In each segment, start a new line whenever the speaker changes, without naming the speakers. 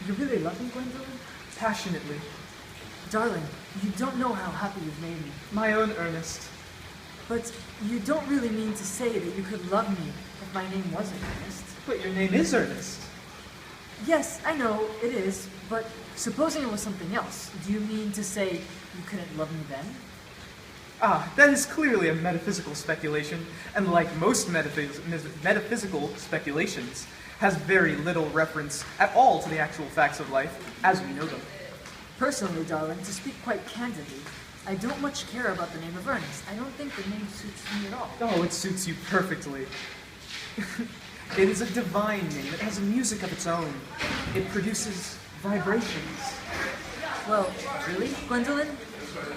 You really love me, Gwendolyn?
Passionately.
Darling, you don't know how happy you've made me.
My own Ernest.
But you don't really mean to say that you could love me if my name wasn't Ernest.
But your name is Ernest.
Yes, I know, it is, but supposing it was something else, do you mean to say you couldn't love me then?
Ah, that is clearly a metaphysical speculation, and like most metaphysical speculations, has very little reference at all to the actual facts of life as we know them.
Personally, darling, to speak quite candidly, I don't much care about the name of Ernest. I don't think the name suits me at all.
Oh, it suits you perfectly. It is a divine name. It has a music of its own. It produces vibrations.
Well, really, Gwendolyn?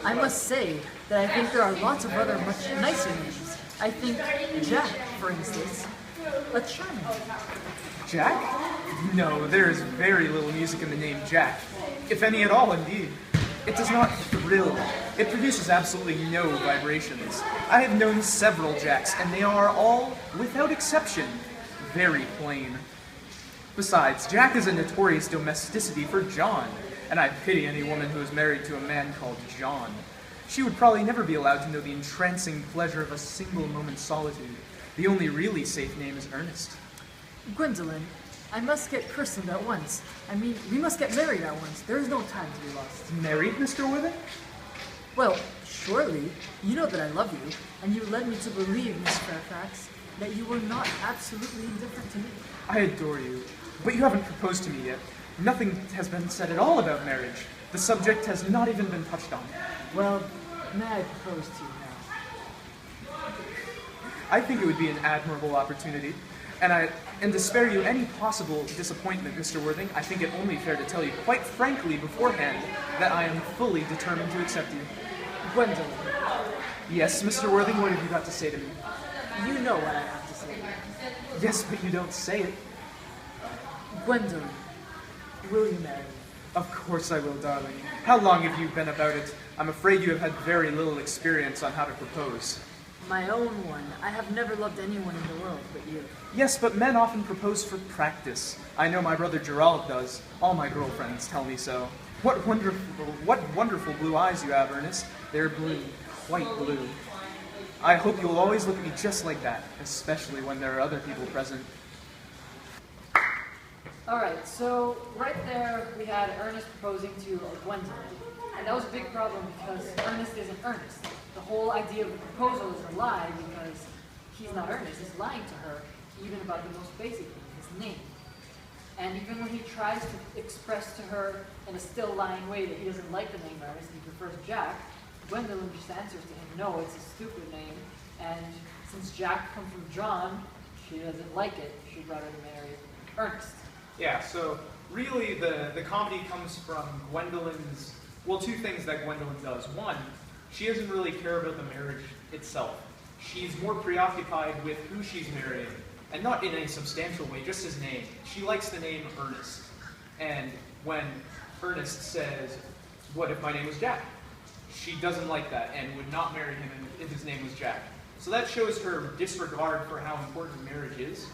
I must say that I think there are lots of other much nicer names. I think Jack, for instance, a charming.
Jack? No, there is very little music in the name Jack, if any at all, indeed. It does not thrill. It produces absolutely no vibrations. I have known several Jacks, and they are all, without exception, very plain. Besides, Jack is a notorious domesticity for John, and I pity any woman who is married to a man called John. She would probably never be allowed to know the entrancing pleasure of a single moment's solitude. The only really safe name is Ernest.
Gwendolyn, I must get christened at once. I mean, we must get married at once. There is no time to be lost.
Married, Mr. Withing?
Well, surely, you know that I love you, and you led me to believe, Miss Fairfax, that you were not absolutely indifferent to me.
I adore you, but you haven't proposed to me yet. Nothing has been said at all about marriage. The subject has not even been touched on.
Well, may I propose to you now?
I think it would be an admirable opportunity, and to spare you any possible disappointment, Mr. Worthing, I think it only fair to tell you quite frankly beforehand that I am fully determined to accept you.
Gwendolyn,
Yes, Mr. Worthing, what have you got to say to me?
you know what I have to say.
Yes, but you don't say it.
Gwendolyn, will you marry me?
Of course I will, darling. How long have you been about it? I'm afraid you have had very little experience on how to propose.
My own one. I have never loved anyone in the world but you.
Yes, but men often propose for practice. I know my brother Gerald does. All my girlfriends tell me so. What wonderful blue eyes you have, Ernest. They're blue, quite blue. I hope you'll always look at me just like that, especially when there are other people present.
Alright, so right there we had Ernest proposing to Gwendolyn. And that was a big problem because Ernest isn't Ernest. The whole idea of the proposal is a lie because he's not Ernest. He's lying to her, even about the most basic thing, his name. And even when he tries to express to her in a still lying way that he doesn't like the name Ernest and he prefers Jack, Gwendolyn just answers to him, no, it's a stupid name. And since Jack comes from John, she doesn't like it. She'd rather marry Ernest.
Yeah, so really the comedy comes from Gwendolyn's, well, two things that Gwendolyn does. One, she doesn't really care about the marriage itself. She's more preoccupied with who she's marrying, and not in any substantial way, just his name. She likes the name Ernest. And when Ernest says, what if my name was Jack? She doesn't like that and would not marry him if his name was Jack. So that shows her disregard for how important marriage is.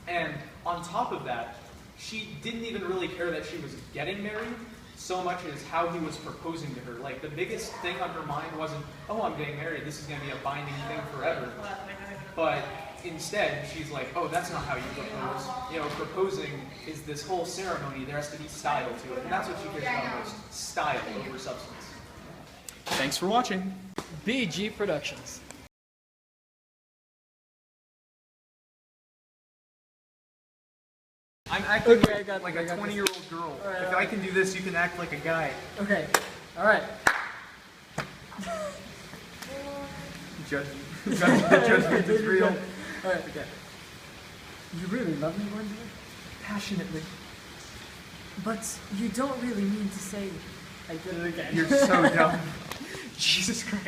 And on top of that, she didn't even really care that she was getting married so much as how he was proposing to her. Like, the biggest thing on her mind wasn't, oh, I'm getting married, this is going to be a binding thing forever. But instead, she's like, oh, that's not how you propose. You know, proposing is this whole ceremony. There has to be style to it. And that's what she cares about most, style over substance. Thanks for watching.
BG Productions.
I'm acting
Okay, I got
like
this,
a 20-year-old girl.
Alright,
If I can do this, you can act like a guy.
Okay, alright.
Judgment. Judgment is real.
Alright, okay. You really love me, Gwendolyn?
Passionately.
But you don't really mean to say I did it again.
You're so dumb. Jesus Christ.